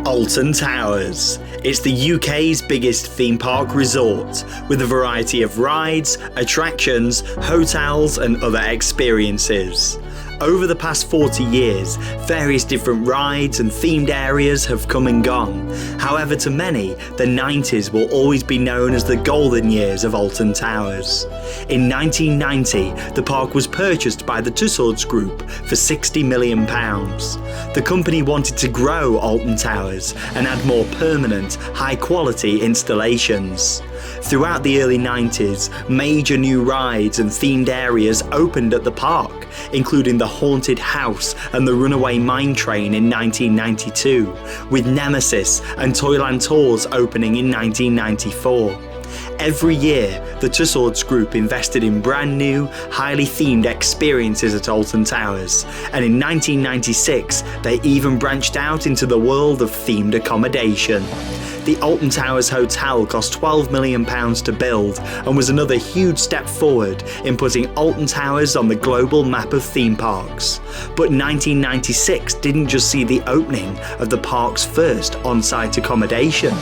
Alton Towers. It's the UK's biggest theme park resort, with a variety of rides, attractions, hotels and other experiences. Over the past 40 years, various different rides and themed areas have come and gone. However, to many, the 90s will always be known as the golden years of Alton Towers. In 1990, the park was purchased by the Tussauds Group for £60 million. The company wanted to grow Alton Towers and add more permanent, high-quality installations. Throughout the early 90s, major new rides and themed areas opened at the park, including the Haunted House and the Runaway Mine Train in 1992, with Nemesis and Toyland Tours opening in 1994. Every year, the Tussauds Group invested in brand new, highly themed experiences at Alton Towers, and in 1996 they even branched out into the world of themed accommodation. The Alton Towers Hotel cost £12 million to build and was another huge step forward in putting Alton Towers on the global map of theme parks. But 1996 didn't just see the opening of the park's first on-site accommodation.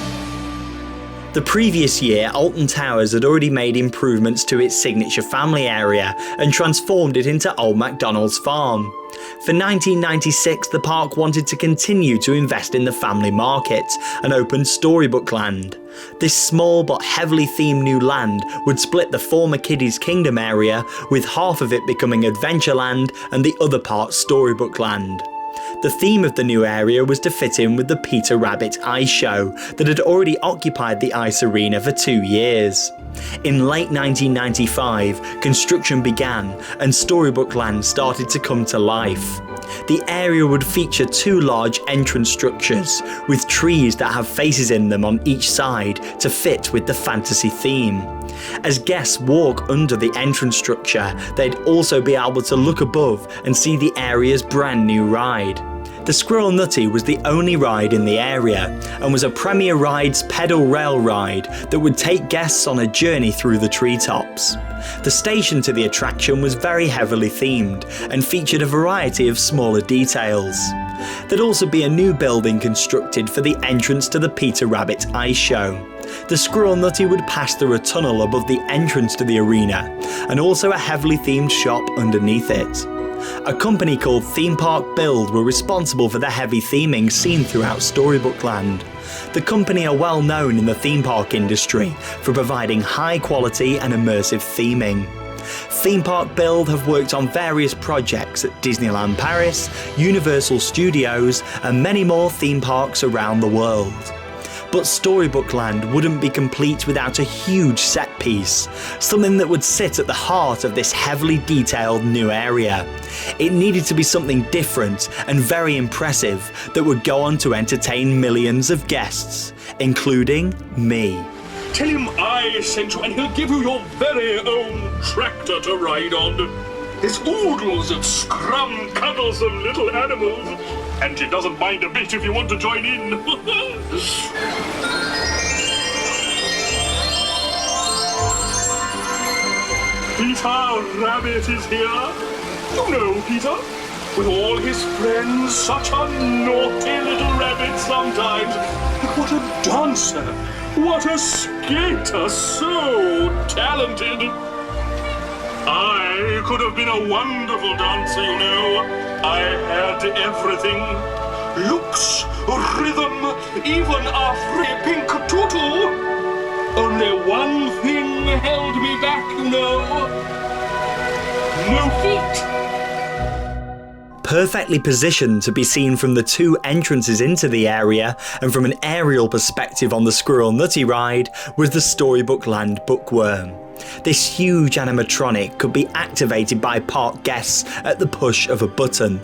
The previous year, Alton Towers had already made improvements to its signature family area and transformed it into Old MacDonald's Farm. For 1996, the park wanted to continue to invest in the family market and opened Storybook Land. This small but heavily themed new land would split the former Kiddies Kingdom area, with half of it becoming Adventureland and the other part Storybook Land. The theme of the new area was to fit in with the Peter Rabbit Ice Show that had already occupied the ice arena for 2 years. In late 1995, construction began and Storybook Land started to come to life. The area would feature 2 large entrance structures, with trees that have faces in them on each side to fit with the fantasy theme. As guests walk under the entrance structure, they'd also be able to look above and see the area's brand new ride. The Squirrel Nutty was the only ride in the area and was a Premier Rides pedal rail ride that would take guests on a journey through the treetops. The station to the attraction was very heavily themed and featured a variety of smaller details. There'd also be a new building constructed for the entrance to the Peter Rabbit Ice Show. The Squirrel Nutty would pass through a tunnel above the entrance to the arena, and also a heavily themed shop underneath it. A company called Theme Park Build were responsible for the heavy theming seen throughout Storybook Land. The company are well known in the theme park industry for providing high quality and immersive theming. Theme Park Build have worked on various projects at Disneyland Paris, Universal Studios and many more theme parks around the world. But Storybook Land wouldn't be complete without a huge set piece, something that would sit at the heart of this heavily detailed new area. It needed to be something different and very impressive that would go on to entertain millions of guests, including me. Tell him I sent you and he'll give you your very own tractor to ride on. There's oodles of scrum cuddles of little animals, and he doesn't mind a bit if you want to join in. Peter Rabbit is here. You know Peter, with all his friends, such a naughty little rabbit sometimes. But what a dancer, what a skater, so talented. I could have been a wonderful dancer, you know. I had everything. Looks, rhythm, even a free pink tutu. Only one thing held me back, you know. No feet. Perfectly positioned to be seen from the 2 entrances into the area and from an aerial perspective on the Squirrel Nutty ride was the Storybook Land Bookworm. This huge animatronic could be activated by park guests at the push of a button.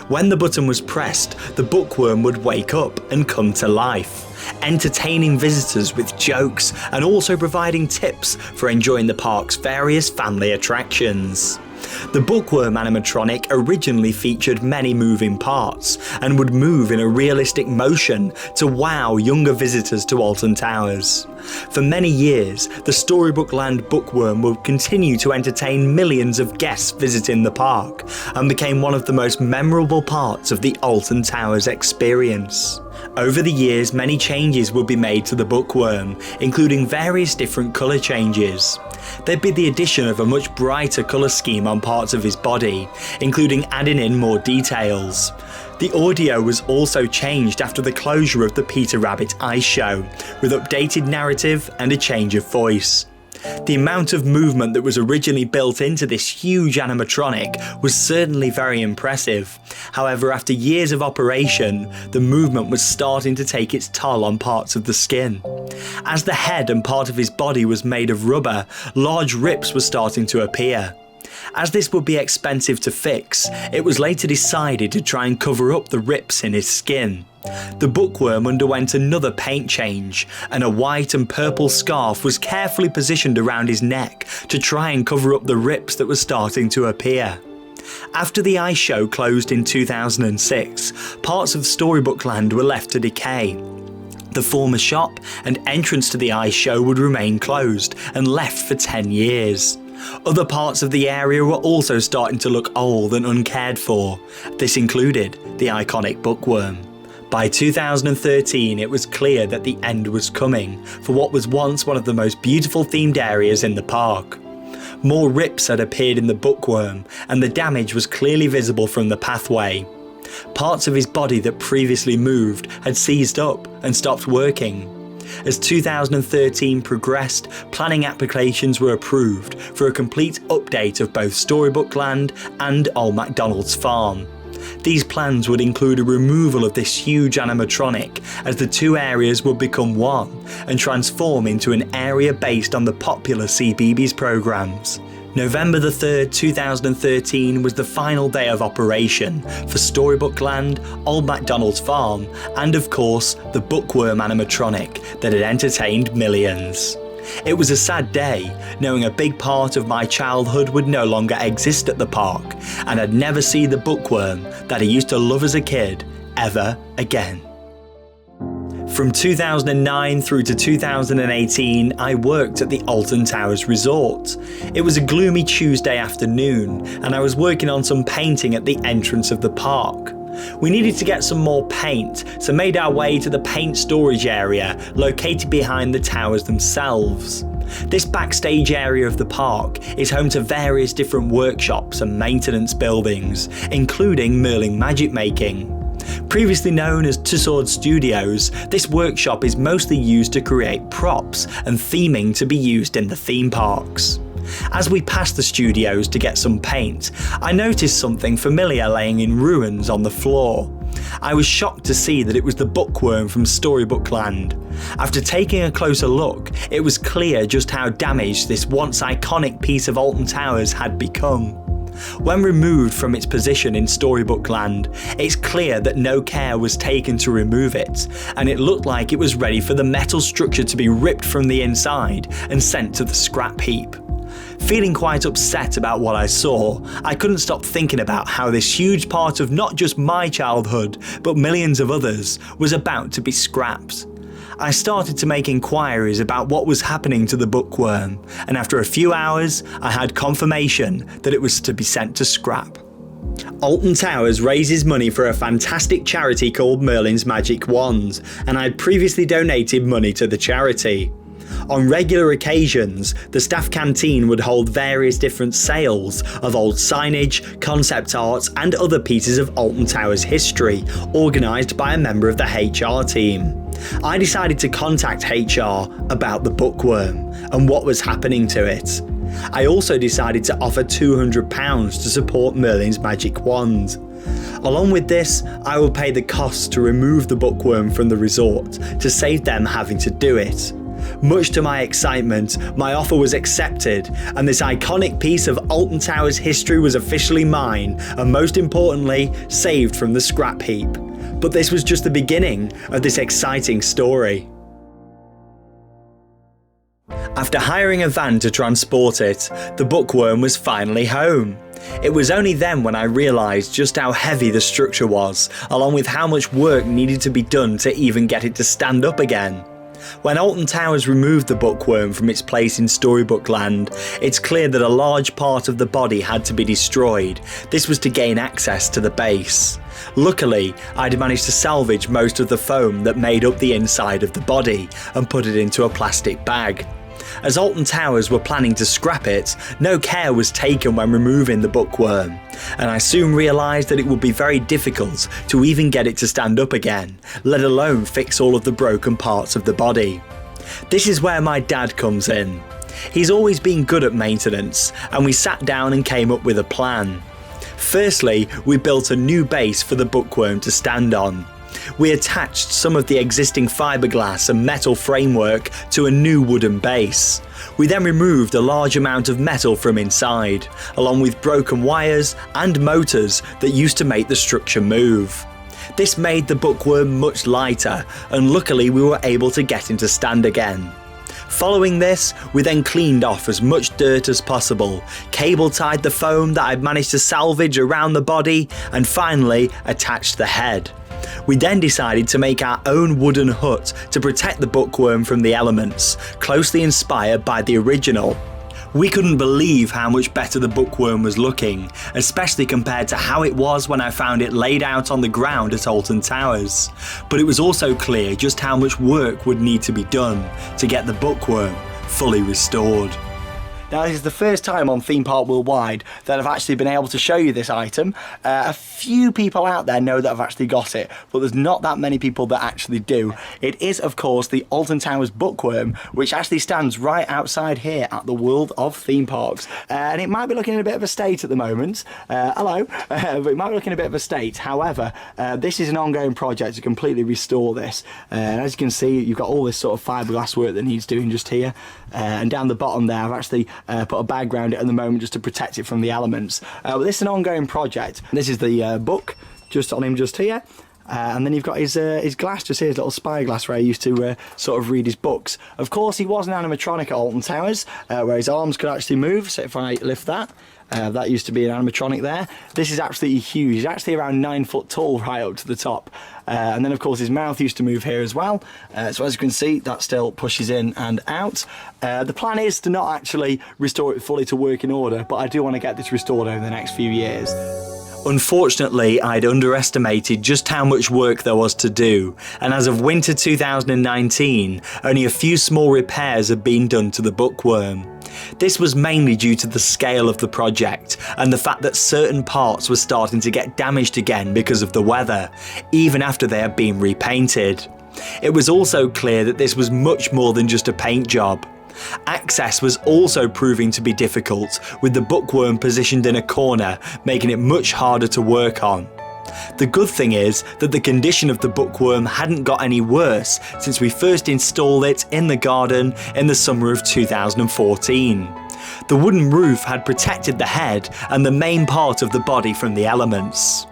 When the button was pressed, the bookworm would wake up and come to life, entertaining visitors with jokes and also providing tips for enjoying the park's various family attractions. The Bookworm animatronic originally featured many moving parts and would move in a realistic motion to wow younger visitors to Alton Towers. For many years, the Storybook Land Bookworm would continue to entertain millions of guests visiting the park and became one of the most memorable parts of the Alton Towers experience. Over the years, many changes would be made to the bookworm, including various different colour changes. There'd be the addition of a much brighter colour scheme on parts of his body, including adding in more details. The audio was also changed after the closure of the Peter Rabbit Ice Show, with updated narrative and a change of voice. The amount of movement that was originally built into this huge animatronic was certainly very impressive. However, after years of operation, the movement was starting to take its toll on parts of the skin. As the head and part of his body was made of rubber, large rips were starting to appear. As this would be expensive to fix, it was later decided to try and cover up the rips in his skin. The bookworm underwent another paint change, and a white and purple scarf was carefully positioned around his neck to try and cover up the rips that were starting to appear. After the ice show closed in 2006, parts of Storybook Land were left to decay. The former shop and entrance to the ice show would remain closed and left for 10 years. Other parts of the area were also starting to look old and uncared for. This included the iconic bookworm. By 2013, it was clear that the end was coming for what was once one of the most beautiful themed areas in the park. More rips had appeared in the bookworm, and the damage was clearly visible from the pathway. Parts of his body that previously moved had seized up and stopped working. As 2013 progressed, planning applications were approved for a complete update of both Storybook Land and Old MacDonald's farm. These plans would include a removal of this huge animatronic, as the two areas would become one and transform into an area based on the popular CBeebies programs. November the 3rd, 2013 was the final day of operation for Storybook Land, Old MacDonald's farm, and of course the bookworm animatronic that had entertained millions. It was a sad day, knowing a big part of my childhood would no longer exist at the park, and I'd never see the bookworm that I used to love as a kid ever again. From 2009 through to 2018, I worked at the Alton Towers Resort. It was a gloomy Tuesday afternoon, and I was working on some painting at the entrance of the park. We needed to get some more paint, so made our way to the paint storage area located behind the towers themselves. This backstage area of the park is home to various different workshops and maintenance buildings, including Merlin Magic Making. Previously known as Tussauds Studios, this workshop is mostly used to create props and theming to be used in the theme parks. As we passed the studios to get some paint, I noticed something familiar laying in ruins on the floor. I was shocked to see that it was the bookworm from Storybook Land. After taking a closer look, it was clear just how damaged this once iconic piece of Alton Towers had become. When removed from its position in Storybook Land, it's clear that no care was taken to remove it, and it looked like it was ready for the metal structure to be ripped from the inside and sent to the scrap heap. Feeling quite upset about what I saw, I couldn't stop thinking about how this huge part of not just my childhood, but millions of others, was about to be scrapped. I started to make inquiries about what was happening to the bookworm, and after a few hours, I had confirmation that it was to be sent to scrap. Alton Towers raises money for a fantastic charity called Merlin's Magic Wand, and I'd previously donated money to the charity. On regular occasions, the staff canteen would hold various different sales of old signage, concept art, and other pieces of Alton Towers history, organised by a member of the HR team. I decided to contact HR about the bookworm and what was happening to it. I also decided to offer £200 to support Merlin's Magic Wand. Along with this, I will pay the costs to remove the bookworm from the resort to save them having to do it. Much to my excitement, my offer was accepted, and this iconic piece of Alton Towers history was officially mine, and most importantly, saved from the scrap heap. But this was just the beginning of this exciting story. After hiring a van to transport it, the bookworm was finally home. It was only then when I realised just how heavy the structure was, along with how much work needed to be done to even get it to stand up again. When Alton Towers removed the bookworm from its place in Storybook Land, it's clear that a large part of the body had to be destroyed. This was to gain access to the base. Luckily, I'd managed to salvage most of the foam that made up the inside of the body and put it into a plastic bag. As Alton Towers were planning to scrap it, no care was taken when removing the bookworm, and I soon realised that it would be very difficult to even get it to stand up again, let alone fix all of the broken parts of the body. This is where my dad comes in. He's always been good at maintenance, and we sat down and came up with a plan. Firstly, we built a new base for the bookworm to stand on. We attached some of the existing fiberglass and metal framework to a new wooden base. We then removed a large amount of metal from inside, along with broken wires and motors that used to make the structure move. This made the bookworm much lighter, and luckily we were able to get him to stand again. Following this, we then cleaned off as much dirt as possible, cable tied the foam that I'd managed to salvage around the body, and finally attached the head. We then decided to make our own wooden hut to protect the bookworm from the elements, closely inspired by the original. We couldn't believe how much better the bookworm was looking, especially compared to how it was when I found it laid out on the ground at Alton Towers. But it was also clear just how much work would need to be done to get the bookworm fully restored. Now, this is the first time on Theme Park Worldwide that I've actually been able to show you this item. A few people out there know that I've actually got it, but there's not that many people that actually do. It is, of course, the Alton Towers Bookworm, which actually stands right outside here at the World of Theme Parks. And it might be looking in a bit of a state at the moment. Hello. But it might be looking in a bit of a state. However, this is an ongoing project to completely restore this. And as you can see, you've got all this sort of fiberglass work that needs doing just here. And down the bottom there, I've actually put a bag around it at the moment just to protect it from the elements. But this is an ongoing project. This is the book just on him just here. And then you've got his glass just here, his little spyglass where he used to sort of read his books. Of course, he was an animatronic at Alton Towers, where his arms could actually move. So if I lift that, that used to be an animatronic there. This is absolutely huge. He's actually around 9 foot tall right up to the top. And then, of course, his mouth used to move here as well. So as you can see, that still pushes in and out. The plan is to not actually restore it fully to working order, but I do want to get this restored over the next few years. Unfortunately, I'd underestimated just how much work there was to do, and as of winter 2019, only a few small repairs had been done to the bookworm. This was mainly due to the scale of the project and the fact that certain parts were starting to get damaged again because of the weather, even after they had been repainted. It was also clear that this was much more than just a paint job. Access was also proving to be difficult, with the bookworm positioned in a corner, making it much harder to work on. The good thing is that the condition of the bookworm hadn't got any worse since we first installed it in the garden in the summer of 2014. The wooden roof had protected the head and the main part of the body from the elements.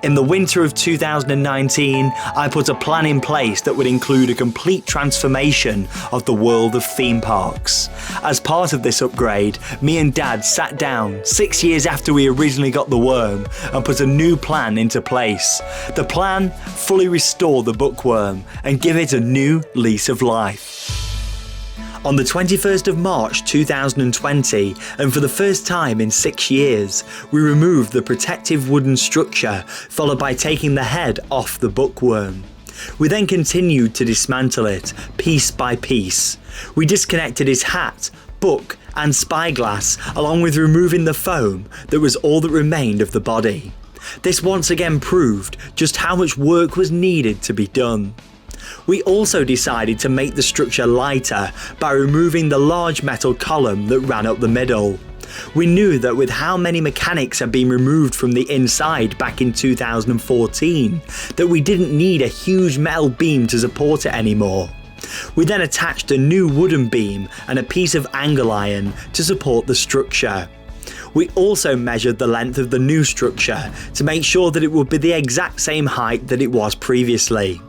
In the winter of 2019, I put a plan in place that would include a complete transformation of the world of theme parks. As part of this upgrade, me and Dad sat down 6 years after we originally got the worm and put a new plan into place. The plan: fully restore the bookworm and give it a new lease of life. On the 21st of March 2020, and for the first time in 6 years, we removed the protective wooden structure, followed by taking the head off the bookworm. We then continued to dismantle it, piece by piece. We disconnected his hat, book and spyglass, along with removing the foam that was all that remained of the body. This once again proved just how much work was needed to be done. We also decided to make the structure lighter by removing the large metal column that ran up the middle. We knew that with how many mechanics had been removed from the inside back in 2014, that we didn't need a huge metal beam to support it anymore. We then attached a new wooden beam and a piece of angle iron to support the structure. We also measured the length of the new structure to make sure that it would be the exact same height that it was previously.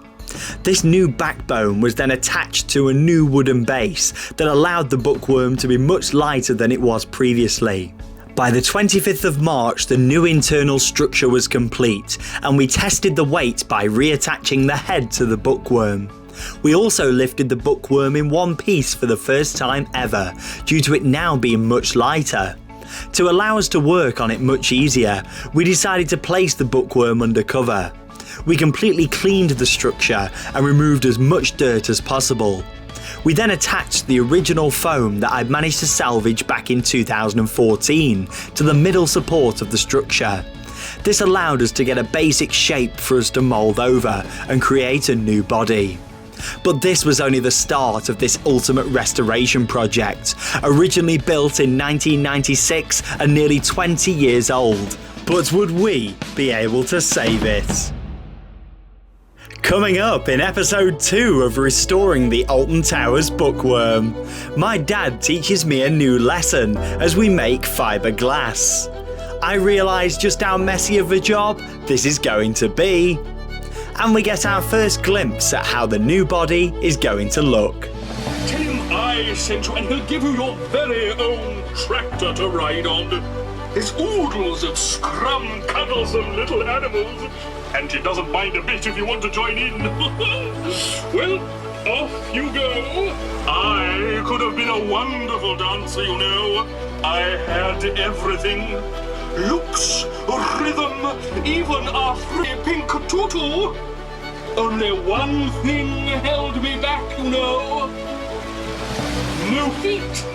This new backbone was then attached to a new wooden base that allowed the bookworm to be much lighter than it was previously. By the 25th of March, the new internal structure was complete, and we tested the weight by reattaching the head to the bookworm. We also lifted the bookworm in one piece for the first time ever, due to it now being much lighter. To allow us to work on it much easier, we decided to place the bookworm under cover. We completely cleaned the structure and removed as much dirt as possible. We then attached the original foam that I'd managed to salvage back in 2014 to the middle support of the structure. This allowed us to get a basic shape for us to mould over and create a new body. But this was only the start of this ultimate restoration project, originally built in 1996 and nearly 20 years old. But would we be able to save it? Coming up in episode 2 of Restoring the Alton Towers Bookworm, my dad teaches me a new lesson as we make fiberglass. I realise just how messy of a job this is going to be. And we get our first glimpse at how the new body is going to look. Tell him I sent you and he'll give you your very own tractor to ride on. There's oodles of scrum cuddles of little animals, and he doesn't mind a bit if you want to join in. Well, off you go. I could have been a wonderful dancer, you know. I had everything. Looks, rhythm, even a free pink tutu. Only one thing held me back, you know. No feet.